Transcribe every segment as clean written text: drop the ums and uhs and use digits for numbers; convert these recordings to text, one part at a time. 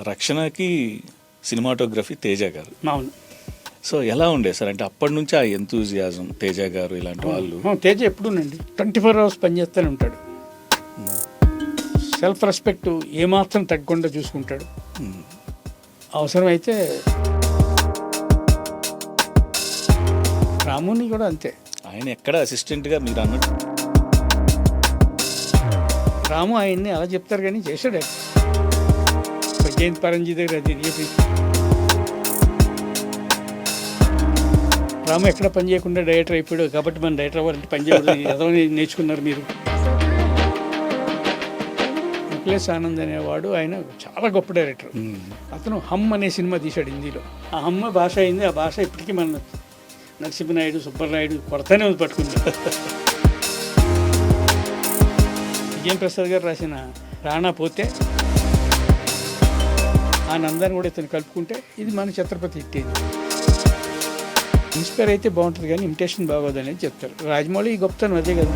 రక్షణకి cinematography Teja గారు. అవును. So ఎలా ఉండే సార్, అంటే అప్పటి నుంచి ఆ ఎంతూజియాజం తేజ గారు ఇలాంటి వాళ్ళు? తేజ ఎప్పుడునండి 24 hours పనిచేస్తూనే ఉంటాడు. సెల్ఫ్ రెస్పెక్ట్ ఏమాత్రం తగ్గకుండా చూసుకుంటాడు. అవసరమైతే రాముని కూడా అంతే. ఆయన ఎక్కడ అసిస్టెంట్గా మీరు అన్నట్టు రాము ఆయన్ని అలా చెప్తారు కానీ చేశాడు. జయంత్ పరంజీ దగ్గర అది చెప్పి రాము ఎక్కడ పని చేయకుండా డైరెక్టర్ అయిపోయాడు కాబట్టి మన డైరెక్టర్ అవ్వాలంటే పని చేయకూడదు ఎదవని నేర్చుకున్నారు మీరు. ముఖలేష్ ఆనంద్ అనేవాడు ఆయన చాలా గొప్ప డైరెక్టర్. అతను హమ్ అనే సినిమా తీశాడు హిందీలో. ఆ హమ్ భాష అయింది. ఆ భాష ఇప్పటికీ మన నరసింహనాయుడు సుబ్బరాయుడు కొడతానే ఉంది పట్టుకుంది. విజయం ప్రసాద్ గారు రాసిన రాణా పోతే ఆ నందాన్ని కూడా ఇతను కలుపుకుంటే ఇది మన ఛత్రపతి హిట్ అయింది. ఇన్స్పైర్ అయితే బాగుంటుంది కానీ ఇమిటేషన్ బాగోదని చెప్తారు. రాజమౌళి గొప్పతనం అదే కదా.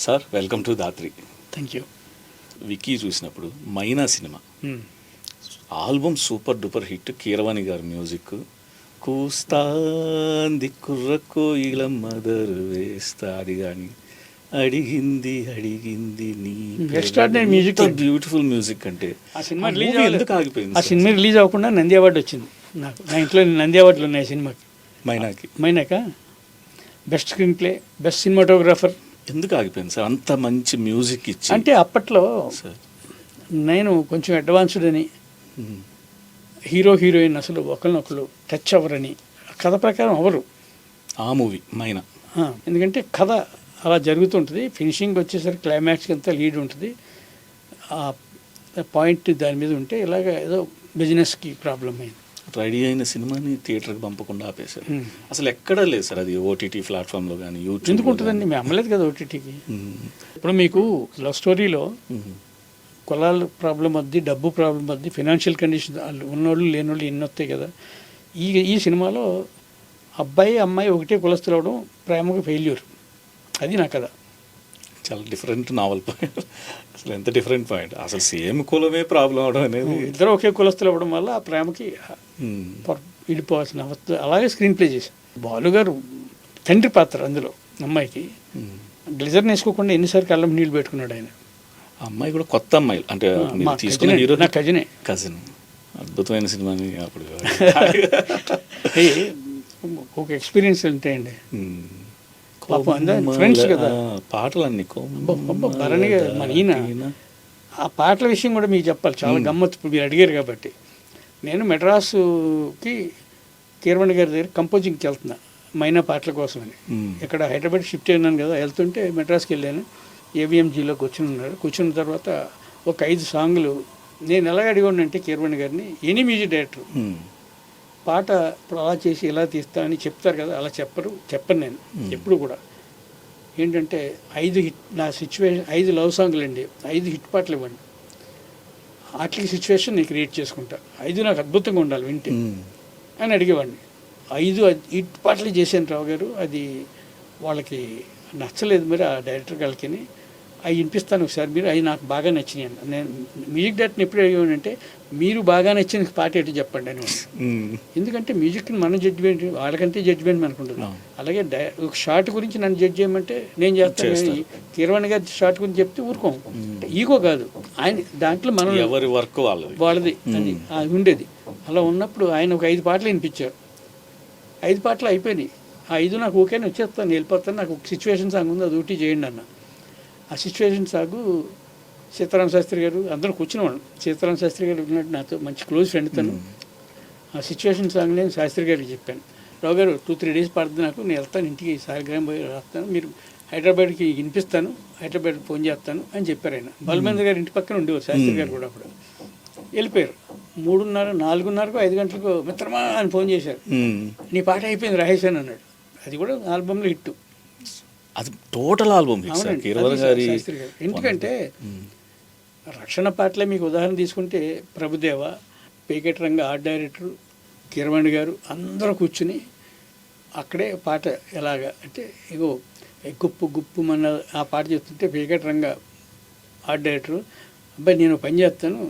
Sir welcome to Dhatri. Thank you. వికీ చూసినప్పుడు Maina cinema album super duper hit. Keeravani గారి మ్యూజిక్. కూస్తాంది కుర్రకు ఇలా మదర్ వేస్తా అది కానీ అడిగింది నీ మ్యూజిక్ బ్యూటిఫుల్ మ్యూజిక్. అంటే ఆ సినిమా రిలీజ్ ఎందుకు ఆగిపోయింది? ఆ సినిమా రిలీజ్ అవ్వకుండా నంది అవార్డు వచ్చింది నాకు. నా ఇంట్లో నంది అవార్డులు ఉన్నాయి సినిమాకి. Mainaka best screen play, best cinematographer. ఎందుకు ఆగిపోయింది సార్? అంత మంచి మ్యూజిక్ ఇచ్చి. అంటే అప్పట్లో నేను కొంచెం అడ్వాన్స్డ్ అని, హీరో హీరోయిన్ అసలు ఒకరినొకరు టచ్ అవ్వరని, కథ ప్రకారం అవరు ఆ మూవీ మైనా. ఎందుకంటే కథ అలా జరుగుతుంటుంది. ఫినిషింగ్ వచ్చేసరికి క్లైమాక్స్కి అంతా లీడ్ ఉంటుంది. ఆ పాయింట్ దాని మీద ఉంటే ఇలాగ ఏదో బిజినెస్కి ప్రాబ్లం అయింది. రెడీ అయిన సినిమాని థియేటర్కి పంపకుండా ఆపేశారు. అసలు ఎక్కడా లేదు సార్ అది ఓటీటీ ప్లాట్ఫామ్లో కానీ యూట్యూబ్. ఎందుకు ఉంటుందండి? మేము అమ్మలేదు కదా ఓటీటీకి. ఇప్పుడు మీకు లవ్ స్టోరీలో కులాల ప్రాబ్లం వద్ది, డబ్బు ప్రాబ్లం వద్ది, ఫినాన్షియల్ కండిషన్ ఉన్నోళ్ళు లేనోళ్ళు ఎన్ని వస్తాయి కదా. ఈ సినిమాలో అబ్బాయి అమ్మాయి ఒకటే కులస్తులు అవడం ప్రేమకు ఫెయిల్యూర్. అది నా కదా. చాలా డిఫరెంట్ నావల్ పాయింట్. అసలు ఎంత డిఫరెంట్ పాయింట్. అసలు సేమ్ కులమే ప్రాబ్లం అవడం అనేది. ఇద్దరు ఒకే కులస్తులు అవ్వడం వల్ల ఆ ప్రేమకి విడిపోవాల్సిన అవస్థ. అలాగే స్క్రీన్ ప్లే చేశారు. బాలుగారు తండ్రి పాత్ర అందులో అమ్మాయికి గ్లిజర్ వేసుకోకుండా ఎన్నిసార్లు కళ్ళం నీళ్ళు పెట్టుకున్నాడు ఆయన. అమ్మాయి కూడా కొత్త అమ్మాయి, అంటే తీసుకున్న హీరో నా కజిన్. అద్భుతమైన సినిమాని అప్పుడు ఒక ఎక్స్పీరియన్స్ ఉంటాయండి. ఫ్రెండ్స్ కదా. పాటలన్నీ భరణి మన ఈయన ఆ పాటల విషయం కూడా మీకు చెప్పాలి. చాలా గమ్మత్తు. ఇప్పుడు మీరు అడిగారు కాబట్టి నేను మెడ్రాసుకి కీరవాణి గారి దగ్గర కంపోజింగ్కి వెళ్తున్నా మైనా పాటల కోసమని. ఇక్కడ హైదరాబాద్ షిఫ్ట్ అయినాను కదా. వెళ్తుంటే మెడ్రాస్కి వెళ్ళాను. ఏవిఎంజీలో కూర్చున్న తర్వాత ఒక 5 సాంగులు నేను ఎలాగ అడిగానంటే కీరవాణి గారిని, ఎనీ మ్యూజిక్ డైరెక్టర్ పాట అలా చేసి ఇలా తీస్తా అని చెప్తారు కదా, అలా చెప్పను నేను ఎప్పుడు కూడా. ఏంటంటే 5 హిట్ నా సిచ్యువేషన్, 5 లవ్ సాంగ్లు అండి, 5 హిట్ పాటలు ఇవ్వండి, వాటికి సిచ్యువేషన్ నేను క్రియేట్ చేసుకుంటా. 5 నాకు అద్భుతంగా ఉండాలి వింటే అని అడిగేవాడిని. 5 హిట్ పాటలు చేశాను రావు గారు. అది వాళ్ళకి నచ్చలేదు. మరి ఆ డైరెక్టర్ గారికి అవి వినిపిస్తాను ఒకసారి మీరు, అవి నాకు బాగా నచ్చినాయి అండి. నేను మ్యూజిక్ డైరెక్టర్ని ఎప్పుడు అడిగానంటే మీరు బాగా నచ్చిన పాట ఏంటో చెప్పండి అని. ఎందుకంటే మ్యూజిక్ని మనం జడ్జిమెంట్, వాళ్ళకంటే జడ్జిమెంట్ మనకు ఉంటుంది. అలాగే ఒక షార్ట్ గురించి నన్ను జడ్జ్ చేయమంటే నేను చేస్తాను. కీరవాణి గారి షార్ట్ గురించి చెప్తే ఊరుకోం. ఈగో కాదు ఆయన, దాంట్లో మనం ఎవరి వర్క్ వాళ్ళది అది ఉండేది. అలా ఉన్నప్పుడు ఆయన ఒక 5 పాటలు వినిపించారు. 5 పాటలు అయిపోయినాయి. ఆ 5 నాకు ఓకేనే వచ్చేస్తాను, వెళ్ళిపోతాను. నాకు ఒక సిచ్యువేషన్ సాంగ్ ఉంది, అది ఒకటి చేయండి అన్న. ఆ సిచ్యువేషన్ సాగు సీతారామ శాస్త్రి గారు అందరూ కూర్చునేవాడు. సీతారామ శాస్త్రి గారు ఉన్నట్టు నాతో మంచి క్లోజ్ ఫ్రెండ్ తను. ఆ సిచ్యువేషన్ సాంగ్ నేను శాస్త్రి గారికి చెప్పాను, రావు గారు 2-3 days పడుతుంది నాకు, నేను వెళ్తాను ఇంటికి, సాలిగ్రామం పోయి రాస్తాను, మీరు హైదరాబాద్కి వినిపిస్తాను, హైదరాబాద్ ఫోన్ చేస్తాను అని చెప్పారు ఆయన. బలమేంద్ర గారు ఇంటి పక్కన ఉండేవారు శాస్త్రి గారు కూడా. అప్పుడు వెళ్ళిపోయారు. 3:30, 4:30, 5 గంటలకు మిత్రమా అని ఫోన్ చేశారు, నీ పాట అయిపోయింది రాహేశాను అన్నాడు. అది కూడా ఆల్బమ్లో హిట్. అది టోటల్ ఆల్బమ్. ఎందుకంటే రక్షణ పాటలే మీకు ఉదాహరణ తీసుకుంటే ప్రభుదేవ, పేకెట్ రంగ ఆర్ట్ డైరెక్టర్, కీరవాణి గారు అందరూ కూర్చుని అక్కడే పాట ఎలాగా అంటే, ఇగో గుప్పు గుప్పు మన ఆ పాట చెప్తుంటే వెంకటరంగ ఆర్ట్ డైరెక్టర్, అబ్బాయి నేను పని చేస్తాను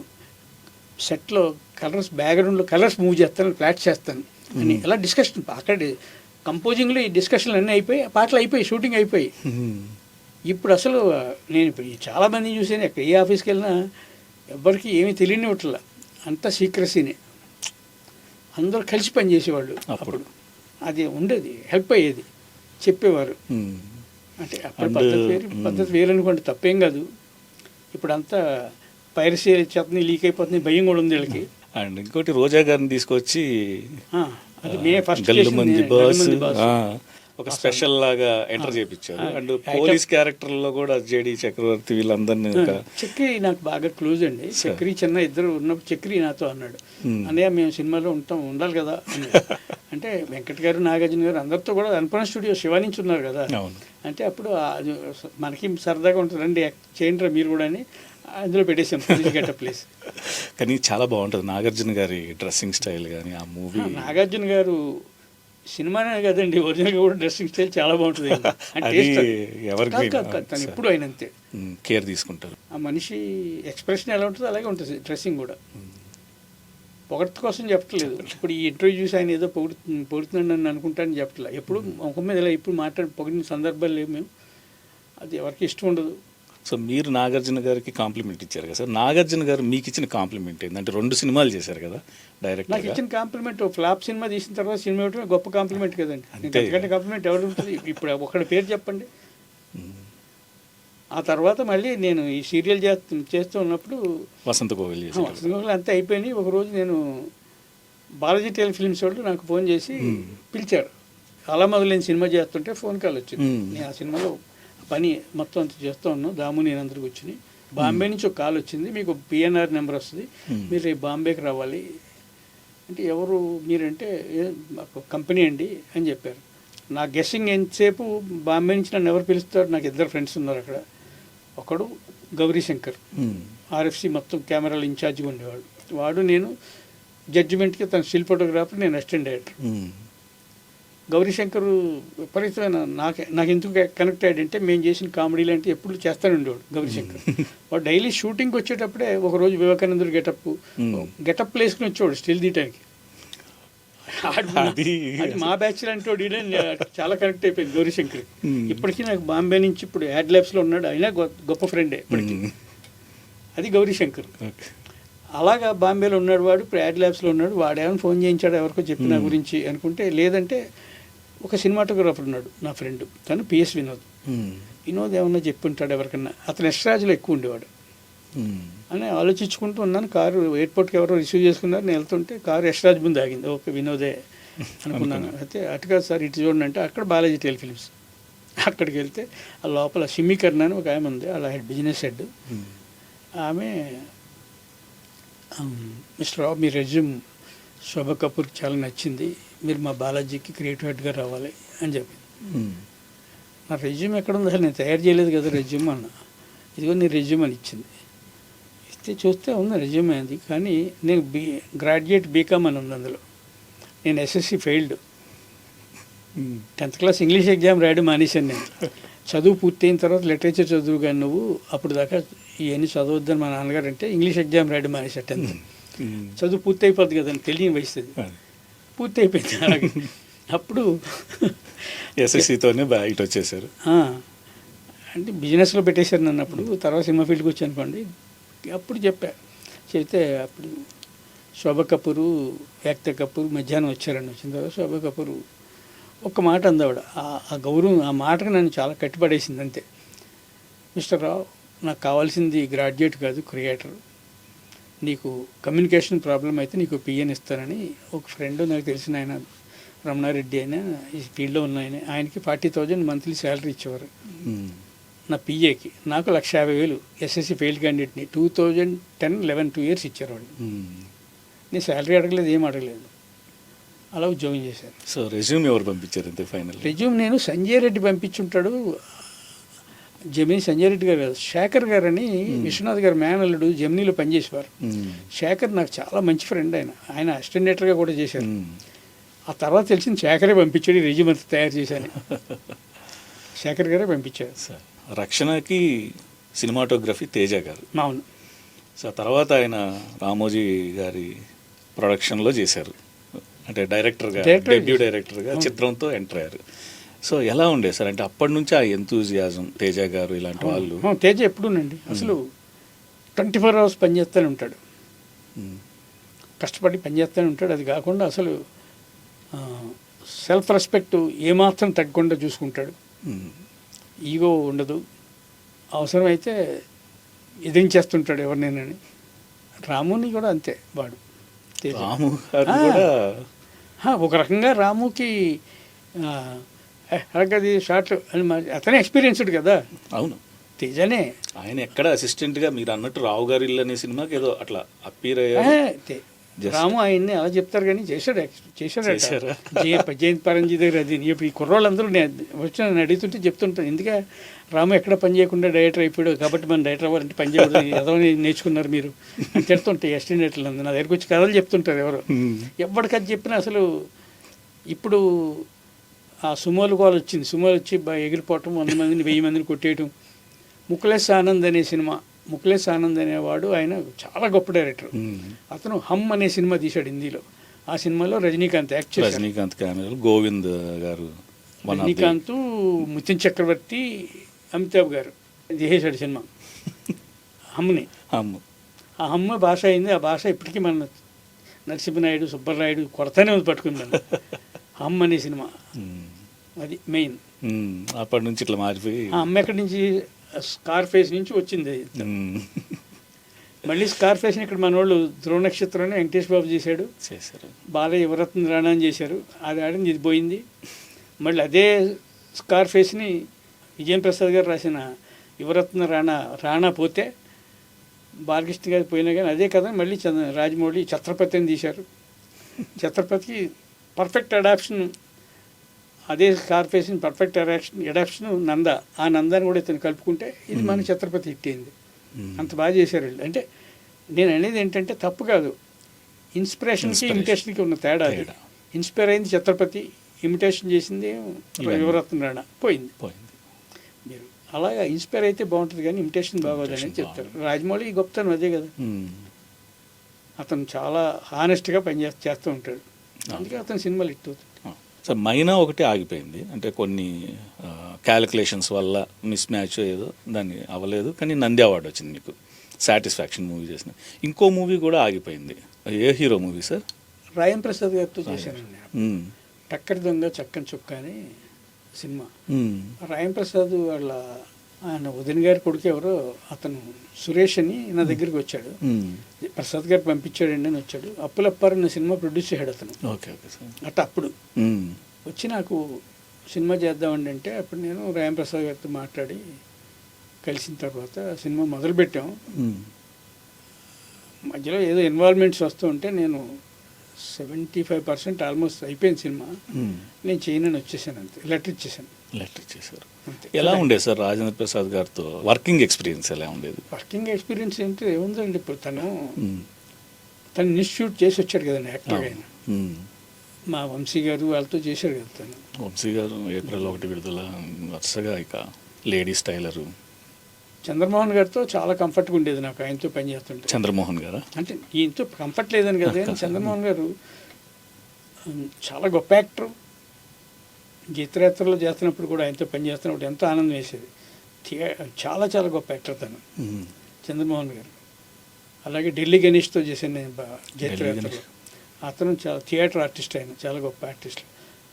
సెట్లో కలర్స్ బ్యాక్గ్రౌండ్లో కలర్స్ మూవ్ చేస్తాను, ఫ్లాట్ చేస్తాను అని ఎలా డిస్కషన్ అక్కడ కంపోజింగ్లో ఈ డిస్కషన్లు అన్నీ అయిపోయి పాటలు అయిపోయి షూటింగ్ అయిపోయి. ఇప్పుడు అసలు నేను ఇప్పుడు చాలామంది చూసాను, ఎక్కడ ఏ ఆఫీస్కి వెళ్ళినా ఎవరికి ఏమీ తెలియనివ్వట్ల, అంతా సీక్రసీనే, అందరూ కలిసి పనిచేసేవాళ్ళు. అప్పుడు అది ఉండేది, హెల్ప్ అయ్యేది, చెప్పేవారు. అంటే అప్పుడు పద్ధతి వేరు అనుకోండి, తప్పేం కాదు. ఇప్పుడు అంతా పైరసీ చేతని లీక్ అయిపోతుంది, భయం కూడా ఉంది వీళ్ళకి. అండ్ ఇంకోటి రోజా గారిని తీసుకొచ్చి అది మే ఫస్ట్ ఒక స్పెషల్ లాగా ఎంటర్ చేయించారు. అండ్ పోలీస్ క్యారెక్టర్లో కూడా జేడి చక్రవర్తి వీళ్ళందరినీ చక్రి నాకు బాగా క్లోజ్ అండి. చక్రి చిన్న ఇద్దరు ఉన్నప్పుడు చక్రి నాతో అన్నాడు, అన్నయ్య మేము సినిమాలో ఉండాలి కదా అని. అంటే వెంకట్ గారు, నాగార్జున గారు అందరితో కూడా అనుపూర్ణ స్టూడియో శివ నుంచి ఉన్నారు కదా. అంటే అప్పుడు మనకి సరదాగా ఉంటుంది, రండి చేయండి మీరు కూడా అని అందులో పెట్టేసాం గెటప్ ప్లేస్. కానీ చాలా బాగుంటుంది నాగార్జున గారి డ్రెస్సింగ్ స్టైల్ కానీ ఆ మూవీ. నాగార్జున గారు సినిమానే కదండి, ఒరిజినల్గా కూడా డ్రెస్సింగ్ స్టైల్ చాలా బాగుంటుంది. తను ఎప్పుడు అయినంతే కేర్ తీసుకుంటారు. ఆ మనిషి ఎక్స్ప్రెషన్ ఎలా ఉంటుందో అలాగే ఉంటుంది డ్రెస్సింగ్ కూడా. పొగడ్త కోసం చెప్పట్లేదు. ఇప్పుడు ఈ ఇంటర్వ్యూ చూసి ఆయన ఏదో పొగుడుతున్నాడు అని అనుకుంటానని చెప్పట్లేదు. ఎప్పుడు ముఖం మీద ఇలా ఇప్పుడు పొగిడిన సందర్భాలు లేవు మేము. అది ఎవరికి ఇష్టం ఉండదు. సో మీరు నాగార్జున గారికి కాంప్లిమెంట్ ఇచ్చారు కదా సార్, నాగార్జున గారు మీకు ఇచ్చిన కాంప్లిమెంట్ ఏంటంటే 2 సినిమాలు చేశారు కదా డైరెక్ట్. నాకు ఇచ్చిన కాంప్లిమెంట్ ఫ్లాప్ సినిమా తీసిన తర్వాత సినిమా ఇవ్వడమే గొప్ప కాంప్లిమెంట్ కదండి. ఎందుకంటే కాంప్లిమెంట్ ఎవరు ఉంటుంది? ఇప్పుడు ఒకటి పేరు చెప్పండి. ఆ తర్వాత మళ్ళీ నేను ఈ సీరియల్ చేస్తూ ఉన్నప్పుడు వసంత కోవిల్ అంతా అయిపోయినాయి. ఒకరోజు నేను బాలాజీ టెలిఫిల్మ్స్ వాళ్ళు నాకు ఫోన్ చేసి పిలిచారు. అలా మొదలైన సినిమా చేస్తుంటే ఫోన్ కాల్ వచ్చింది. నేను ఆ సినిమాలో పని మొత్తం అంత చేస్తూ ఉన్నాం. దాము నేను అందరికి వచ్చినాయి. బాంబే నుంచి ఒక కాల్ వచ్చింది, మీకు పిఎన్ఆర్ నెంబర్ వస్తుంది, మీరు రేపు బాంబేకి రావాలి అంటే. ఎవరు మీరంటే కంపెనీ అండి అని చెప్పారు. నా గెస్సింగ్ ఎంతసేపు బాంబే నుంచి నన్ను ఎవరు పిలుస్తారు, నాకు 2 ఫ్రెండ్స్ ఉన్నారు అక్కడ. ఒకడు గౌరీశంకర్, ఆర్ఎఫ్సి మొత్తం కెమెరాలు ఇన్ఛార్జ్గా ఉండేవాడు. వాడు నేను జడ్జిమెంట్కి తన స్టిల్ ఫోటోగ్రాఫర్, నేను అసిస్టెంట్ డైరెక్టర్. గౌరీశంకర్ విపరీతమైన నాకు ఎందుకు కనెక్ట్ అయ్యాడంటే మేము చేసిన కామెడీలు అంటే ఎప్పుడు చేస్తూనే ఉండేవాడు గౌరీశంకర్. వాడు డైలీ షూటింగ్కి వచ్చేటప్పుడే ఒకరోజు వివేకానందుడు గెటప్ వేసుకుని వచ్చేవాడు స్టిల్ తీయటానికి. అది మా బ్యాచ్ అంటే చాలా కనెక్ట్ అయిపోయింది గౌరీశంకర్. ఇప్పటికీ నాకు బాంబే నుంచి ఇప్పుడు యాడ్ ల్యాబ్స్లో ఉన్నాడు, అయినా గొప్ప ఫ్రెండే ఇప్పటికీ. అది గౌరీశంకర్. అలాగా బాంబేలో ఉన్నాడు వాడు, ఇప్పుడు యాడ్ ల్యాబ్స్లో ఉన్నాడు. వాడేమైనా ఫోన్ చేయించాడు ఎవరికో చెప్పి నా గురించి అనుకుంటే, లేదంటే ఒక సినిమాటోగ్రాఫర్ ఉన్నాడు నా ఫ్రెండ్, తను పిఎస్ వినోద్ ఏమన్నా చెప్పి ఉంటాడు ఎవరికన్నా. అతను యశ్రాజ్లో ఎక్కువ ఉండేవాడు అని ఆలోచించుకుంటూ ఉన్నాను. కారు ఎయిర్పోర్ట్కి ఎవరో రిసీవ్ చేసుకున్నారు, నేను వెళ్తుంటే కారు యశ్రాజ్ ముందు ఆగింది. ఓకే వినోదే అనుకున్నాను. అయితే అటు కాదు సార్ ఇటు చూడండి అంటే అక్కడ బాలాజీ టెలిఫిల్మ్స్. అక్కడికి వెళ్తే ఆ లోపల సిమ్మికర్ణ అని ఒక ఆమె ఉంది, అలా బిజినెస్ హెడ్. ఆమె మిస్టర్ రావు మీ రెజ్యూమ్ శోభ కపూర్కి చాలా నచ్చింది, మీరు మా బాలాజీకి క్రియేటివ్ హెడ్గా రావాలి అని చెప్పింది. నా రెజ్యూమ్ ఎక్కడ ఉంది, అసలు నేను తయారు చేయలేదు కదా రెజ్యూమ్ అన్న. ఇదిగో నీ రెజ్యూమ్ అని ఇచ్చింది. ఇస్తే చూస్తే ఉంది రెజ్యూమ్ అది, కానీ నేను గ్రాడ్యుయేట్ బీకామ్ అని ఉంది అందులో. నేను SSC failed, 10th class English exam రాయడం మానేశాను నేను. చదువు పూర్తయిన తర్వాత లిటరేచర్ చదువు కానీ నువ్వు అప్పుడు దాకా ఇవన్నీ చదవద్దని మా నాన్నగారు అంటే ఇంగ్లీష్ ఎగ్జామ్ రాయడం మానేశాను. 10th చదువు పూర్తి అయిపోద్ది కదండి, తెలియని వయసు పూర్తి అయిపోయింది. అలాగే అప్పుడు ఎస్ఎస్సితోనే బయట వచ్చేసారు. అంటే బిజినెస్లో పెట్టేశారు నన్ను. అప్పుడు తర్వాత సినిమా ఫీల్డ్కి వచ్చి అనుకోండి. అప్పుడు చెప్తే అప్పుడు శోభ కపూరు, యాక్త కపూర్ మధ్యాహ్నం వచ్చారండి. వచ్చిన తర్వాత శోభ కపూరు ఒక్క మాట అందావిడ. ఆ గౌరవం, ఆ మాటకు నన్ను చాలా కట్టిపడేసింది అంతే. మిస్టర్ రావు నాకు కావాల్సింది గ్రాడ్యుయేట్ కాదు క్రియేటర్, నీకు కమ్యూనికేషన్ ప్రాబ్లం అయితే నీకు పిఎన్ ఇస్తానని ఒక ఫ్రెండ్ నాకు తెలిసిన ఆయన రమణారెడ్డి అయినా ఈ ఫీల్డ్లో ఉన్న ఆయనకి 40,000 మంత్లీ శాలరీ ఇచ్చేవారు నా పిఏకి. నాకు 1,50,000 ఎస్ఎస్సి ఫెయిల్డ్ క్యాండిడేట్ని 2010, 11 2 years ఇచ్చారు వాళ్ళు. నేను శాలరీ అడగలేదు, ఏం అడగలేదు, అలా ఉద్యోగం చేశారు. సో రెజ్యూమ్ ఎవరు పంపించారు అంతే ఫైనల్? రెజ్యూమ్ నేను సంజయ్ రెడ్డి పంపించుంటాడు. జమినీ సంజయ్ రెడ్డి గారు కాదు, శేఖర్ గారు అని విశ్వనాథ్ గారు మేనల్లుడు జమినీలో పనిచేసేవారు. శేఖర్ నాకు చాలా మంచి ఫ్రెండ్. ఆయన అసిస్టెంట్ డైరెక్టర్గా కూడా చేశారు. ఆ తర్వాత తెలిసింది శేఖరే పంపించాడు రెజ్యూమ్ అంతా తయారు చేశాను. శేఖర్ గారే పంపించారు. సార్ రక్షణకి సినిమాటోగ్రఫీ తేజ గారు. అవును. సో తర్వాత ఆయన రామోజీ గారి ప్రొడక్షన్లో చేశారు, అంటే డైరెక్టర్గా, డెబ్యూ డైరెక్టర్గా చిత్రంతో ఎంటర్ అయ్యారు. సో ఎలా ఉండే సార్, అంటే అప్పటి నుంచి ఆ ఎంతూజియాజం తేజ గారు ఇలాంటి వాళ్ళు? తేజ ఎప్పుడూనండి అసలు 24 hours పనిచేస్తూనే ఉంటాడు, కష్టపడి పనిచేస్తూనే ఉంటాడు. అది కాకుండా అసలు సెల్ఫ్ రెస్పెక్ట్ ఏమాత్రం తగ్గకుండా చూసుకుంటాడు, ఈగో ఉండదు, అవసరమైతే ఎదిరించేస్తుంటాడు ఎవరినైనాని. రాముని కూడా అంతే వాడు. రాము గారు కూడా ఒక రకంగా రాముకి అలాగది షార్ట్ అని అతనే ఎక్స్పీరియన్స్డ్ కదా. అవును, తేజనే. ఆయన ఎక్కడ అసిస్టెంట్గా మీరు అన్నట్టు రావు గారి ఇల్లు అనే సినిమాకి ఏదో అట్లా అప్పీర్ అయ్యారు. రాము ఆయన్ని అలా చెప్తారు కానీ చేశాడు జయంత్ పరంజీ దగ్గర. అది ఇప్పుడు ఈ కుర్రోళ్ళందరూ వచ్చి నన్ను అడుగుతుంటే చెప్తుంటాను, ఎందుకే రాము ఎక్కడ పని చేయకుండా డైరెక్టర్ అయిపోయాడు, కాబట్టి మనం డైరెక్టర్ అవ్వాలంటే పని చేయకూడదు, ఏదో నేర్చుకున్నారు మీరు అని చెప్తుంటాయి ఎస్టిమేట్లు. నా దగ్గరికి వచ్చి కథలు చెప్తుంటారు ఎవరు. ఎవరికది చెప్పినా అసలు ఇప్పుడు ఆ సుమోలు గోల్ వచ్చింది, సుమోలు వచ్చి ఎగిరిపోవటం, 100 మందిని 1000 మందిని కొట్టేయటం. ముకులేష్ ఆనంద్ అనే సినిమా, ముకులేష్ ఆనంద్ అనేవాడు ఆయన చాలా గొప్ప డైరెక్టర్. అతను హమ్ అనే సినిమా తీశాడు హిందీలో. ఆ సినిమాలో రజనీకాంత్ యాక్ట్ చేశాడు. రజనీకాంత్ కెమెరాలు గోవింద్ గారు, రజనీకాంత్, ముతిన్ చక్రవర్తి, అమితాబ్ గారు చేసేశాడు సినిమా హమ్ని. ఆ హమ్ భాష అయింది. ఆ భాష ఇప్పటికీ మన నరసింహనాయుడు, సుబ్బరాయుడు కొరతనే పట్టుకుందాను. హమ్ అనే సినిమా అది మెయిన్. అప్పటి నుంచి ఇట్లా మారిపోయి అమ్మ ఎక్కడి నుంచి స్కార్ ఫేస్ నుంచి వచ్చింది. మళ్ళీ స్కార్ ఫేస్ని ఇక్కడ మన వాళ్ళు ధ్రువ నక్షత్రాన్ని వెంకటేష్ బాబు చేశాడు, బాలయ్య యువరత్న రాణా అని చేశారు. అది ఆడింది, ఇది పోయింది. మళ్ళీ అదే స్కార్ ఫేస్ని విజయం ప్రసాద్ గారు రాసిన యువరత్న రాణా పోతే, బాలకృష్ణ గారు పోయినా కానీ అదే కదా మళ్ళీ రాజమౌళి ఛత్రపతి అని తీశారు. ఛత్రపతికి పర్ఫెక్ట్ అడాప్షన్, అదే స్కార్ ఫేస్ని పర్ఫెక్ట్ అడాప్షన్ నంద. ఆ నందాన్ని కూడా ఇతను కలుపుకుంటే ఇది మన ఛత్రపతి హిట్ అయింది. అంత బాగా చేశారు వీళ్ళు. అంటే నేను అనేది ఏంటంటే తప్పు కాదు, ఇన్స్పిరేషన్కి ఇమిటేషన్కి ఉన్న తేడా. ఇన్స్పైర్ అయింది ఛత్రపతి, ఇమిటేషన్ చేసింది యువరత్న రాణా, పోయింది. మీరు అలాగా ఇన్స్పైర్ అయితే బాగుంటుంది కానీ ఇమిటేషన్ బాగోదని చెప్తారు. రాజమౌళి గొప్పతనం అదే కదా, అతను చాలా హానెస్ట్గా చేస్తూ ఉంటాడు, అందుకే అతను సినిమాలు హిట్ అవుతుంది. సార్ మైనా ఒకటి ఆగిపోయింది, అంటే కొన్ని క్యాలిక్యులేషన్స్ వల్ల మిస్ మ్యాచ్ ఏదో దాన్ని అవ్వలేదు, కానీ నంది అవార్డు వచ్చింది మీకు సాటిస్ఫాక్షన్ మూవీ చేసిన. ఇంకో మూవీ కూడా ఆగిపోయింది, ఏ హీరో మూవీ సార్? రాయం ప్రసాద్ గారితో చేశానండి, టక్కరి దొంగ చక్కని చుక్క అని సినిమా. రాయం ప్రసాద్ వాళ్ళ ఆయన వదిన గారి కొడుకు ఎవరో, అతను సురేష్ అని నా దగ్గరికి వచ్చాడు. ప్రసాద్ గారు పంపించాడండి అని వచ్చాడు. అప్పులప్పారు అన్న సినిమా ప్రొడ్యూస్ చేశాడు అతను. అట్లా అప్పుడు వచ్చి నాకు సినిమా చేద్దామండి అంటే, అప్పుడు నేను రాయం ప్రసాద్ గారితో మాట్లాడి కలిసిన తర్వాత సినిమా మొదలుపెట్టాం. మధ్యలో ఏదో ఇన్వాల్వ్మెంట్స్ వస్తూ ఉంటే నేను 75% ఆల్మోస్ట్ అయిపోయింది సినిమా, నేను చేయనని వచ్చేసాను, అంతే. లెటర్ ఇచ్చేసాను. ఎలా ఉండేది సార్ రాజేంద్ర ప్రసాద్ గారితో వర్కింగ్ ఎక్స్పీరియన్స్? ఎలా ఉండేది వర్కింగ్ ఎక్స్పీరియన్స్? ఏంటి ఏముందండి, ఇప్పుడు తను ఇన్స్టిట్యూట్ చేసి వచ్చాడు కదండి యాక్టర్గా. ఆయన మా వంశీ గారు వాళ్ళతో చేశాడు కదా తను. వంశీ గారు ఏప్రిల్ 1 విడుదల, వరుసగా ఇక లేడీస్ టైలరు. చంద్రమోహన్ గారితో చాలా కంఫర్ట్గా ఉండేది నాకు ఆయనతో పనిచేస్తుంటే. చంద్రమోహన్ గారా? అంటే ఈయనతో కంఫర్ట్ లేదని కదా, చంద్రమోహన్ గారు చాలా గొప్ప యాక్టర్. గీతయాత్రలో చేస్తున్నప్పుడు కూడా ఆయనతో పనిచేస్తున్నప్పుడు ఎంతో ఆనందం వేసేది. చాలా చాలా గొప్ప యాక్టర్ తను చంద్రమోహన్ గారు. అలాగే ఢిల్లీ గణేష్తో చేశాను నేను గీతయాత్రలో. అతను చాలా థియేటర్ ఆర్టిస్ట్, ఆయన చాలా గొప్ప ఆర్టిస్ట్.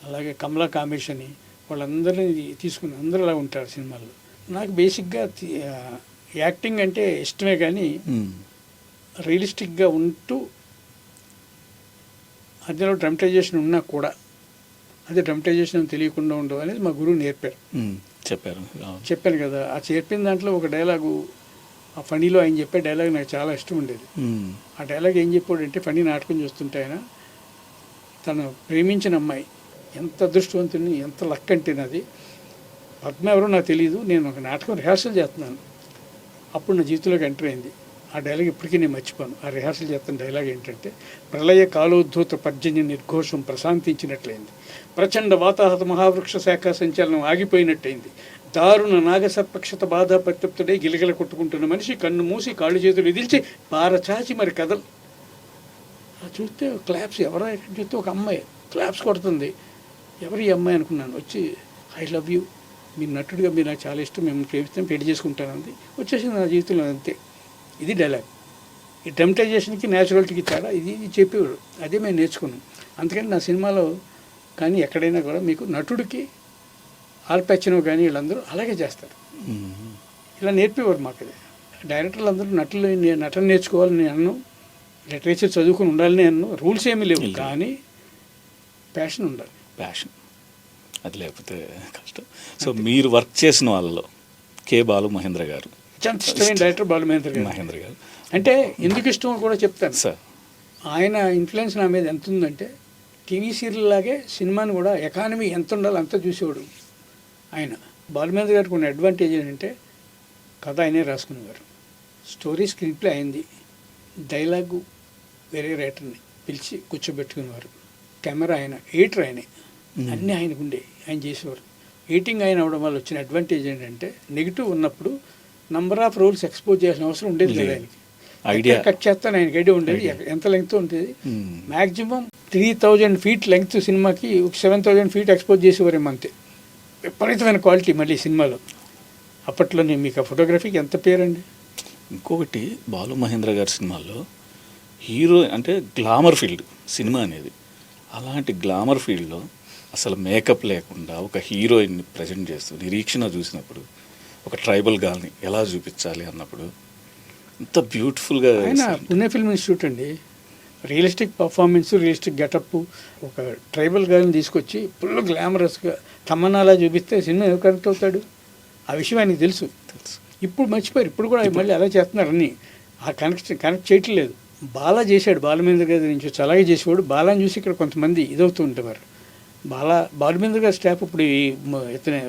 అలాగే కమలా కామేష్ అని, వాళ్ళందరినీ తీసుకుని అందరూ అలా ఉంటారు సినిమాల్లో. నాకు బేసిక్గా యాక్టింగ్ అంటే ఇష్టమే, కానీ రియలిస్టిక్గా ఉంటూ అందులో డ్రమటైజేషన్ ఉన్నా కూడా అదే డ్రమటైజేషన్ తెలియకుండా ఉండవు అనేది మా గురువు నేర్పారు. చెప్పాను కదా, ఆ చెప్పిన దాంట్లో ఒక డైలాగు, ఆ ఫనీలో ఆయన చెప్పే డైలాగ్ నాకు చాలా ఇష్టం ఉండేది. ఆ డైలాగ్ ఏం చెప్పాడంటే, ఫనీ నాటకం చూస్తుంటే ఆయన తను ప్రేమించిన అమ్మాయి ఎంత అదృష్టవంతుని, ఎంత లక్ అంటే నాది. పద్మ ఎవరో నాకు తెలియదు, నేను ఒక నాటకం రిహార్సల్ చేస్తున్నాను, అప్పుడు నా జీవితంలోకి ఎంటర్ అయింది. ఆ డైలాగ్ ఇప్పటికీ నేను మర్చిపోను. ఆ రిహార్సల్ చేస్తున్న డైలాగ్ ఏంటంటే, ప్రళయ కాలోద్ధూత పర్జన్య నిర్ఘోషం ప్రశాంతించినట్లయింది, ప్రచండ వాతాహత మహావృక్ష శాఖ సంచలనం ఆగిపోయినట్టయింది, దారుణ నాగసర్పక్షత బాధ ప్రత్యప్తుడే గిలగిల కొట్టుకుంటున్న మనిషి కన్ను మూసి కాళ్ళు చేతులు విదిల్చి పారచాచి మరి కదలు. చూస్తే క్లాప్స్ ఎవరో చూస్తే ఒక అమ్మాయి క్లాప్స్ కొడుతుంది. ఎవరు ఈ అమ్మాయి అనుకున్నాను. వచ్చి ఐ లవ్ యూ, మీరు నటుడిగా మీరు నాకు చాలా ఇష్టం, మేము ప్రేమిస్తాం, పెళ్లి చేసుకుంటానంది. వచ్చేసింది నా జీవితంలో అంతే. ఇది డైలాగ్. ఈ డ్రమటైజేషన్కి న్యాచురాలిటీకి తేడా ఇది చెప్పేవాడు. అదే మేము నేర్చుకున్నాం. అందుకని నా సినిమాలో కానీ ఎక్కడైనా కూడా మీకు నటుడికి ఆల్పచ్చినో కానీ వీళ్ళందరూ అలాగే చేస్తారు. ఇలా నేర్పేవారు మాకు. అది డైరెక్టర్లు అందరూ నటన నేర్చుకోవాలని నేను అన్ను, లిటరేచర్ చదువుకుని ఉండాలని అన్ను. రూల్స్ ఏమీ లేవు, కానీ ప్యాషన్ ఉండాలి. ప్యాషన్ అది లేకపోతే కష్టం. సో మీరు వర్క్ చేసిన వాళ్ళలో కే బాలు మహేంద్ర గారు చాలా ఇష్టమైన డైరెక్టర్ బాలు మహేంద్ర గారు. అంటే ఎందుకు ఇష్టం కూడా చెప్తాను సార్. ఆయన ఇన్ఫ్లుయెన్స్ నా మీద ఎంత ఉందంటే, టీవీ సీరియల్ లాగే సినిమాని కూడా ఎకానమీ ఎంత ఉండాలో అంతా చూసేవాడు ఆయన. బాలు మహేంద్ర గారికి ఉన్న అడ్వాంటేజ్ ఏంటంటే, కథ ఆయనే రాసుకునేవారు, స్టోరీ స్క్రీన్ ప్లే అయింది, డైలాగు వేరే రైటర్ని పిలిచి కూర్చోబెట్టుకునేవారు, కెమెరా ఆయన, ఎడిటర్ ఆయనే, అన్నీ ఆయనకు ఉండే, ఆయన చేసేవారు. ఎడిటింగ్ ఆయన అవడం వల్ల వచ్చిన అడ్వాంటేజ్ ఏంటంటే, నెగిటివ్ ఉన్నప్పుడు నంబర్ ఆఫ్ రోల్స్ ఎక్స్పోజ్ చేయాల్సిన అవసరం ఉండేది లేదు ఆయనకి. ఐడియా కట్ చేస్తాను ఆయనకి ఐడియా ఉండేది, ఎంత లెంగ్త్ ఉంటుంది. మ్యాక్సిమం 3000 feet లెంగ్త్ సినిమాకి 7000 feet ఎక్స్పోజ్ చేసేవారేమో అంతే. విపరీతమైన క్వాలిటీ మళ్ళీ సినిమాలో. అప్పట్లోనే మీకు ఆ ఫోటోగ్రఫీకి ఎంత పేరండి. ఇంకొకటి బాలు మహేంద్ర గారి సినిమాల్లో హీరో అంటే గ్లామర్ ఫీల్డ్ సినిమా అనేది. అలాంటి గ్లామర్ ఫీల్డ్లో అసలు మేకప్ లేకుండా ఒక హీరోయిన్ని ప్రజెంట్ చేస్తూ నిరీక్షణ చూసినప్పుడు ఒక ట్రైబల్ గర్ల్ని ఎలా చూపించాలి అన్నప్పుడు ఎంత బ్యూటిఫుల్గా. ఆయన పుణె ఫిల్మ్ ఇన్స్టిట్యూట్ అండి. రియలిస్టిక్ పర్ఫార్మెన్స్, రియలిస్టిక్ గెటప్, ఒక ట్రైబల్ గర్ల్ని తీసుకొచ్చి ఫుల్ గ్లామరస్గా తమన్నాలా చూపిస్తే సినిమా ఎవరు కనెక్ట్ అవుతాడు? ఆ విషయం ఆయనకి తెలుసు. ఇప్పుడు మర్చిపోయారు. ఇప్పుడు కూడా మళ్ళీ అలా చేస్తున్నారు అన్నీ. ఆ కనెక్ట్ చేయట్లేదు. బాలా చేశాడు, బాలమేంద్ర గారి నుంచి అలాగే చేసేవాడు. బాలాని చూసి ఇక్కడ కొంతమంది ఇదవుతూ ఉంటారు. బాలమేంద్ర గారి స్టాఫ్ ఇప్పుడు ఇతనే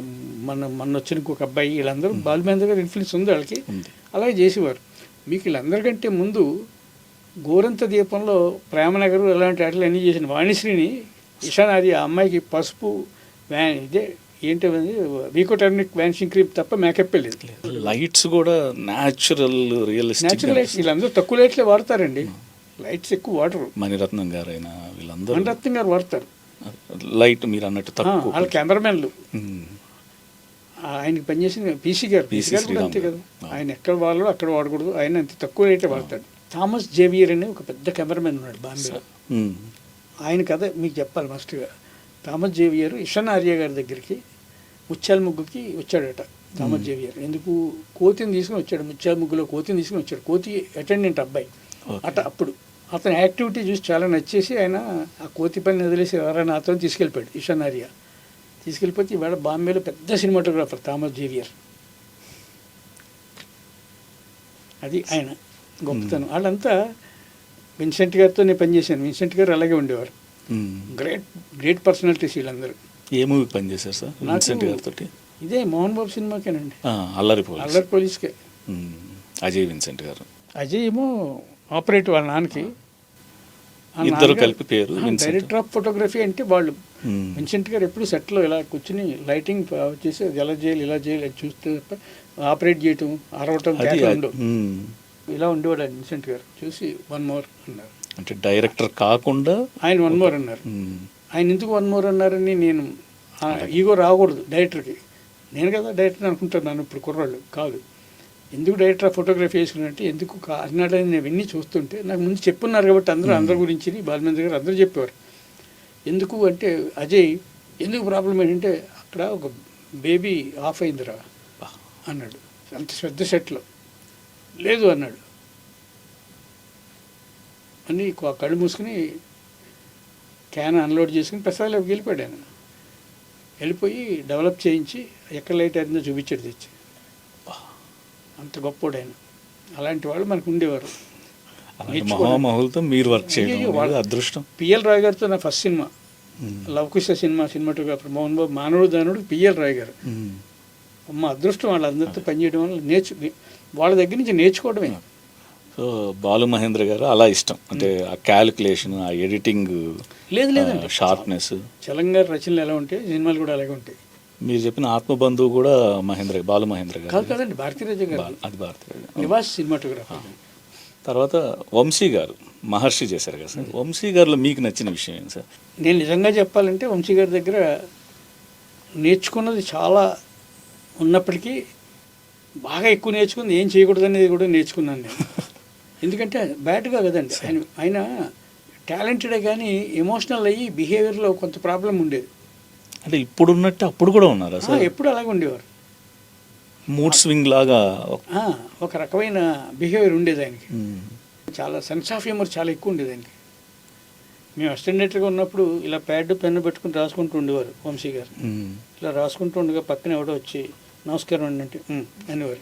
మొన్న వచ్చిన ఇంకొక అబ్బాయి, వీళ్ళందరూ బాలమేంద్ర గారి ఇన్ఫ్లుయెన్స్ ఉంది వాళ్ళకి, అలాగే చేసేవారు. మీకు వీళ్ళందరికంటే ముందు గోరంత దీపంలో ప్రేమనగరు అలాంటి వాటిలో అన్నీ చేసిన వాణిశ్రీని ఇషానాది, ఆ అమ్మాయికి పసుపు ఇదే ఏంటది వీకోటర్నిక్ వ్యాన్షింగ్ క్రీమ్ తప్ప మేకప్ లేదు. లైట్స్ కూడా న్యాచురల్ రియలిస్టిక్ లైట్స్ వీళ్ళందరూ తక్కువ లైట్లే వాడతారండి. లైట్స్ ఎక్కువ వాడరు. మణిరత్నం గారు అయినా వీళ్ళందరూ మణిరత్నం గారు వాడతారు లైట్. మీరు అన్నట్టు తక్కువ. వాళ్ళ కెమెరామెన్లు ఆయనకి పనిచేసిన పీసీ గారు కూడా అంతే కదా. ఆయన ఎక్కడ వాడరు అక్కడ వాడకూడదు. ఆయన అంత తక్కువ లైటే వాడతాడు. థామస్ జేవియర్ అని ఒక పెద్ద కెమెరామెన్ ఉన్నాడు బాంబేలో. ఆయన కథ మీకు చెప్పాలి మస్ట్గా. థామస్ జేవియర్ ఇషన్ ఆర్య గారి దగ్గరికి ముత్యాల ముగ్గుకి వచ్చాడట. థామస్ జేవియర్ ఎందుకు కోతిని తీసుకుని వచ్చాడు, ముత్యాల ముగ్గులో కోతిని తీసుకుని వచ్చాడు. కోతి అటెండెంట్ అబ్బాయి అప్పుడు అతని యాక్టివిటీ చూసి చాలా నచ్చేసి ఆయన ఆ కోతి పని వదిలేసి ఎవరైనా అతను తీసుకెళ్ళిపోయాడు. ఇషన్ ఆర్య తీసుకెళ్ళిపోతే ఇవాళ బాంబేలో పెద్ద సినిమాటోగ్రాఫర్ థామస్ జేవియర్. అది ఆయన గొప్పతనం. వాళ్ళంతా విన్సెంట్ గారితో నేను పనిచేశాను. విన్సెంట్ గారు అలాగే ఉండేవారు. గ్రేట్ పర్సనాలిటీస్ వీళ్ళందరూ. ఏ మూవీ పనిచేశారు సార్ విన్సెంట్ గారితో? ఇదే మోహన్ బాబు సినిమాకేనండి, అల్లరి పోలీస్కే. అజయ్ విన్సెంట్ గారు. అజయ్ ఏమో ఆపరేటర్ వాళ్ళ నాన్నకి. ఇద్దరు కలిపి పేరు డైరెక్టర్ ఆఫ్ ఫోటోగ్రఫీ. అంటే వాళ్ళు విన్సెంట్ గారు ఎప్పుడు సెట్లో ఇలా కూర్చుని లైటింగ్ చేసి ఎలా చేయాలి ఇలా చేయాలి అది చూస్తే తప్ప ఆపరేట్ చేయటం అరవటం ఇలా ఉండేవాడు ఆయన. విన్సెంట్ గారు చూసి 1 more అన్నారు. అంటే డైరెక్టర్ కాకుండా ఆయన 1 more అన్నారు. ఆయన ఎందుకు 1 more అన్నారని నేను ఈగో రాకూడదు డైరెక్టర్కి. నేను కదా డైరెక్టర్ అనుకుంటున్నాను ఇప్పుడు కుర్రాళ్ళు కాదు. ఎందుకు డైరెక్టర్ ఆఫ్ ఫోటోగ్రఫీ వేసుకున్నారంటే ఎందుకు అన్నాడని నేను విన్నీ చూస్తుంటే నాకు ముందు చెప్పున్నారు కాబట్టి అందరి గురించి బాలమేంద్ర గారు అందరూ చెప్పేవారు. ఎందుకు అంటే అజయ్ ఎందుకు ప్రాబ్లం ఏంటంటే అక్కడ ఒక బేబీ ఆఫ్ అయిందిరా అన్నాడు. అంత పెద్ద సెట్లో లేదు అన్నాడు అని కళ్ళు మూసుకుని క్యాన్ అన్లోడ్ చేసుకుని ప్రసాద్లోకి వెళ్ళిపోయాడు. ఆయన వెళ్ళిపోయి డెవలప్ చేయించి ఎక్కడ లైట్ అయిందో చూపించాడు తెచ్చి. అంత గొప్పోడు ఆయన. అలాంటి వాళ్ళు మనకు ఉండేవారు. మహామహులతో మీరు వర్క్ చేయడం వాళ్ళ అదృష్టం. పిఎల్ రాయ్ గారితో నా first cinema Lavakusa cinematographer Mohan Babu మానవుడు దానుడు పిఎల్ రాయ్ గారు. అమ్మ అదృష్టం వాళ్ళందరితో పనిచేయడం వల్ల వాళ్ళ దగ్గర నుంచి నేర్చుకోవడమే. సో బాలు మహేంద్ర గారు అలా ఇష్టం, అంటే ఆ క్యాలిక్యులేషన్, ఆ ఎడిటింగ్, లేదండి షార్ప్నెస్. చలంగారు రచనలు ఎలా ఉంటాయి సినిమాలు కూడా అలాగే ఉంటాయి. మీరు చెప్పిన ఆత్మబంధువు కూడా బాలు మహేంద్ర గారు కాదండి, భారతీరాజ గారు, అది భారతీయ. నివాస్ సినిమాటోగ్రఫర్. తర్వాత వంశీ గారు మహర్షి చేశారు కదా సార్. వంశీ గారిలో మీకు నచ్చిన విషయం ఏంటి సార్? నేను నిజంగా చెప్పాలంటే వంశీ గారి దగ్గర నేర్చుకున్నది చాలా ఉన్నప్పటికీ బాగా ఎక్కువ నేర్చుకుంది ఏం చేయకూడదు అనేది కూడా నేర్చుకున్నాను నేను. ఎందుకంటే బ్యాడ్గా కదండి, ఆయన టాలెంటెడే కానీ ఎమోషనల్ అయ్యి బిహేవియర్లో కొంత ప్రాబ్లం ఉండేది. అంటే ఇప్పుడు ఉన్నట్టు అప్పుడు కూడా ఉన్నారా సార్? ఎప్పుడు అలాగే ఉండేవారు, మూడ్ స్వింగ్ లాగా ఒక రకమైన బిహేవియర్ ఉండేది ఆయనకి. చాలా సెన్స్ ఆఫ్ హ్యూమర్ చాలా ఎక్కువ ఉండేది ఆయనకి. మేము అసిస్టెంట్గా ఉన్నప్పుడు ఇలా ప్యాడ్ పెన్ను పెట్టుకుని రాసుకుంటూ ఉండేవారు వంశీ గారు. ఇలా రాసుకుంటూ ఉండగా పక్కన ఎవడో వచ్చి నమస్కారం అండి అంటే అనేవారు.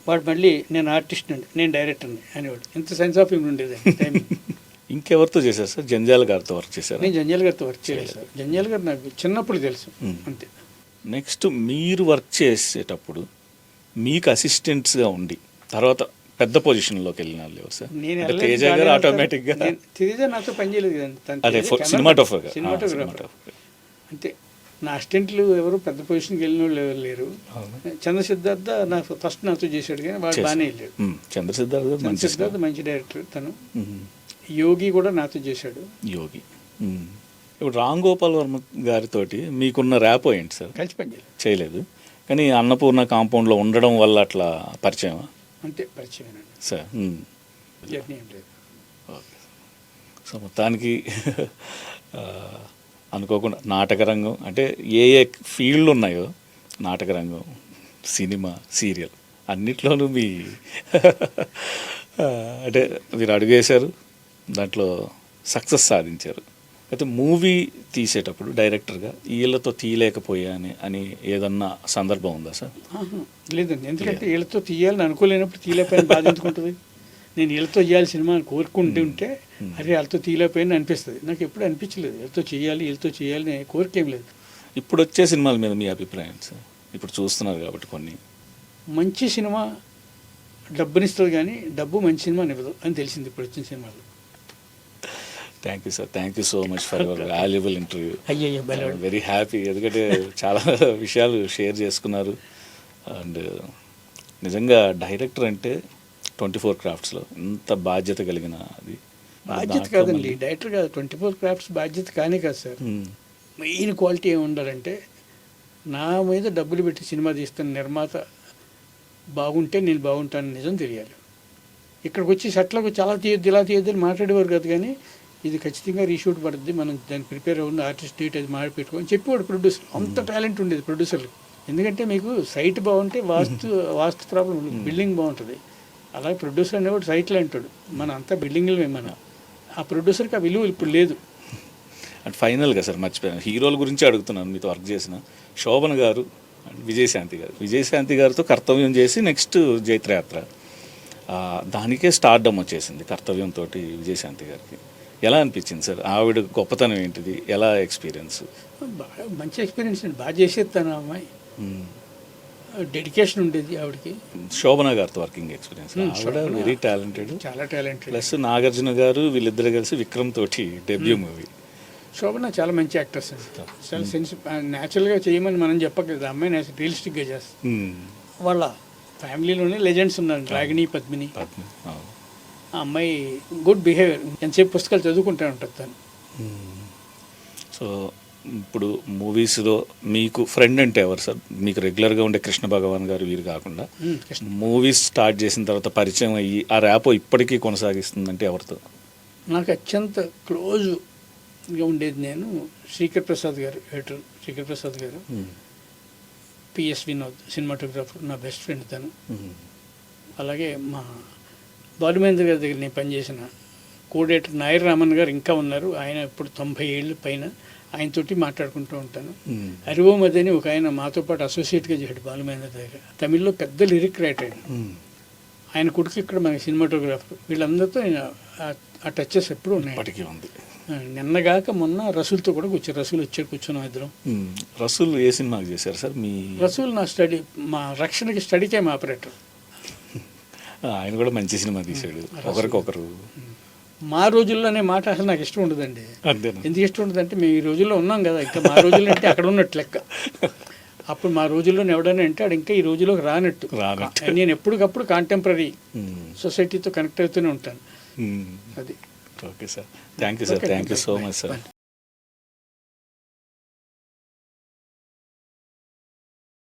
వాడు మళ్ళీ నేను ఆర్టిస్ట్ అండి, నేను డైరెక్టర్ని అనేవాడు. ఇంత సెన్స్ ఆఫ్ హ్యూమర్ ఉండేది టైం. ఇంకెవరితో చేశారు సార్? జంజాల గారితో వర్క్ చేశారు? నేను జంజాల గారితో వర్క్ చేయలేదు సార్. జంజాల గారు నాకు చిన్నప్పుడు తెలుసు అంతే. నెక్స్ట్ మీరు వర్క్ చేసేటప్పుడు మీకు అసిస్టెంట్స్గా ఉండి తర్వాత పెద్ద పొజిషన్లోకి వెళ్ళిన వాళ్ళు ఎవరు సార్? నేను తేజ గారు ఆటోమేటిక్గా, తేజ నాతో పనిచేయలేదు కదండి, అదే సినిమాటోగ్రఫర్ అంతే. నా అసిస్టెంట్లు ఎవరు పెద్ద పొజిషన్కి వెళ్ళిన వాళ్ళు ఎవరు లేరు. చంద్ర సిద్ధార్థ నాకు ఫస్ట్ నాతో చేశాడు కానీ వాడు బాగానే వెళ్ళాడు. చంద్ర సిద్ధార్థ మంచి డైరెక్టర్ తను. యోగి కూడా నాతో చేశాడు. యోగి. ఇప్పుడు రామ్ గోపాల్ వర్మ గారితో మీకున్న ర్యాపో ఏంటి సార్? కలిసి పని చేయలేదు కానీ అన్నపూర్ణ కాంపౌండ్లో ఉండడం వల్ల అట్లా పరిచయం అంతే, పరిచయం సార్. జర్నీ ఏం లేదు. ఓకే. సో మొత్తానికి అనుకోకుండా నాటకరంగం అంటే ఏ ఏ ఫీల్డ్లు ఉన్నాయో నాటకరంగం, సినిమా, సీరియల్ అన్నిట్లోనూ మీ అంటే మీరు అడుగేశారు, దాంట్లో సక్సెస్ సాధించారు. అయితే మూవీ తీసేటప్పుడు డైరెక్టర్గా వీళ్ళతో తీయలేకపోయా అని ఏదన్నా సందర్భం ఉందా సార్? లేదండి, ఎందుకంటే వీళ్ళతో తీయాలని అనుకోలేనప్పుడు తీయలేకపోయిన బాధ ఎందుకుంటుంది. నేను వీళ్ళతో చేయాలి సినిమా అని కోరుకుంటుంటే అరే వాళ్ళతో తీయలేకపోయినా అనిపిస్తుంది. నాకు ఎప్పుడు అనిపించలేదు వీళ్ళతో చేయాలి అనే కోరిక ఏం లేదు. ఇప్పుడు వచ్చే సినిమాల మీద మీ అభిప్రాయం సార్? ఇప్పుడు చూస్తున్నారు కాబట్టి కొన్ని మంచి సినిమా డబ్బునిస్తుంది కానీ డబ్బు మంచి సినిమా ఇవ్వదు అని తెలిసింది ఇప్పుడు వచ్చిన సినిమాలు. Thank you sir, thank you so much for your valuable interview. Very happy, ఎందుకంటే చాలా విషయాలు షేర్ చేసుకున్నారు. అండ్ నిజంగా డైరెక్టర్ అంటే 24 క్రాఫ్ట్స్లో ఇంత బాధ్యత కలిగిన అది బాధ్యత కాదండి, డైరెక్టర్ కాదు 24 క్రాఫ్ట్స్ బాధ్యత కానీ కాదు సార్. మెయిన్ క్వాలిటీ ఏమి ఉండాలంటే నా మీద డబ్బులు పెట్టి సినిమా తీస్తున్న నిర్మాత బాగుంటే నేను బాగుంటాను నిజం తెలియాలి. ఇక్కడికి వచ్చి సెట్లకు చాలా తీయద్దు ఇలా తీయద్దు అని మాట్లాడేవారు కాదు, కానీ ఇది ఖచ్చితంగా రీషూట్ పడుతుంది, మనం దాన్ని ప్రిపేర్ అవ్వండి, ఆర్టిస్ట్ డేట్ అది మాడిపెట్టుకొని చెప్పేవాడు ప్రొడ్యూసర్. అంత టాలెంట్ ఉండేది ప్రొడ్యూసర్లకు. ఎందుకంటే మీకు సైట్ బాగుంటే వాస్తు ప్రాబ్లం, బిల్డింగ్ బాగుంటుంది. అలాగే ప్రొడ్యూసర్ అనేవాడు సైట్లో అంటాడు, మన అంతా బిల్డింగ్లు మన ఆ ప్రొడ్యూసర్కి ఆ విలువ ఇప్పుడు లేదు. అండ్ ఫైనల్గా సార్ మర్చిపోయాను, హీరోల గురించి అడుగుతున్నాను. మీతో వర్క్ చేసిన శోభన్ గారు అండ్ విజయశాంతి గారితో కర్తవ్యం చేసి నెక్స్ట్ జైత్రయాత్ర, దానికే స్టార్డమ్ వచ్చేసింది కర్తవ్యంతో విజయశాంతి గారికి. ఎలా అనిపించింది సార్? ఆవిడ గొప్పతనం ఏంటిది, ఎలా ఎక్స్పీరియన్స్? బాగా మంచి ఎక్స్పీరియన్స్ అండి, బాగా చేసేది తన అమ్మాయి, డెడికేషన్ ఉండేది ఆవిడకి. శోభన గారితో వర్కింగ్ ఎక్స్పీరియన్స్, ఆవిడ వెరీ టాలెంటెడ్, చాలా టాలెంటెడ్. ప్లస్ నాగార్జున గారు వీళ్ళిద్దరు కలిసి విక్రమ్ తోటి డెబ్యూ మూవీ. శోభన చాలా మంచి యాక్టర్స్ అండి, చాలా న్యాచురల్గా చేయమని మనం చెప్పగలదు. అమ్మాయి రియలిస్టిక్గా చేస్తుంది. వాళ్ళ ఫ్యామిలీలోనే లెజెండ్స్ ఉన్నారు, రాగిణి, పద్మిని. ఆ అమ్మాయి గుడ్ బిహేవియర్, ఎంతసేపు పుస్తకాలు చదువుకుంటూ ఉంటుంది తను. సో ఇప్పుడు మూవీస్లో మీకు ఫ్రెండ్ అంటే ఎవరు సార్? మీకు రెగ్యులర్గా ఉండే కృష్ణ భగవాన్ గారు వీరు కాకుండా మూవీస్ స్టార్ట్ చేసిన తర్వాత పరిచయం అయ్యి ఆ ర్యాపో ఇప్పటికీ కొనసాగిస్తుందంటే ఎవరితో? నాకు అత్యంత క్లోజ్గా ఉండేది నేను శ్రీకర్ ప్రసాద్ గారు, ఎడిటర్ శ్రీకర్ ప్రసాద్ గారు, పిఎస్ వినోద్ సినిమాటోగ్రాఫర్, నా బెస్ట్ ఫ్రెండ్ తను. అలాగే మా బాలుమహేంద్ర గారి దగ్గర నేను పనిచేసిన కోడేటర్ నాయర్ రామన్ గారు ఇంకా ఉన్నారు, ఆయన ఇప్పుడు 90 ఏళ్ళు పైన. ఆయనతోటి మాట్లాడుకుంటూ ఉంటాను. అరివోమది అని ఒక ఆయన మాతో పాటు అసోసియేట్గా చేశాడు బాలుమహేంద్ర దగ్గర, తమిళ్లో పెద్ద లిరిక్ రైటర్ ఆయన. ఆయన కొడుకు ఇక్కడ మనకి సినిమాటోగ్రాఫర్. వీళ్ళందరితో ఆ టచెస్ ఎప్పుడు ఉన్నాయి. నిన్నగాక మొన్న రసూల్తో కూడా రసూల్ వచ్చాడు, కూర్చున్నాం ఇద్దరం. రసూల్ ఏ సినిమాకి చేశారు సార్? మీ రసూల్ నా స్టడీ, మా రక్షణకి స్టడీ టైం ఆపరేటర్. ఆయన కూడా మంచి సినిమా తీశాడు, ఒకరికొకరు. మా రోజుల్లోనే మాట అసలు నాకు ఇష్టం ఉండదండి. అంతేనా? ఎందుకు ఇష్టం ఉండదంటే మేము ఈ రోజుల్లో ఉన్నాం కదా, ఇంకా మా రోజుల్లో అంటే అక్కడ ఉన్నట్టు లెక్క. అప్పుడు మా రోజుల్లో ఎవడైనా అంటే ఆడు ఇంకా ఈ రోజుల్లోకి రానట్టు. నేను ఎప్పటికప్పుడు కాంటెంపరీ సొసైటీతో కనెక్ట్ అవుతూనే ఉంటాను. అది. Okay sir, thank you sir, thank you so much sir.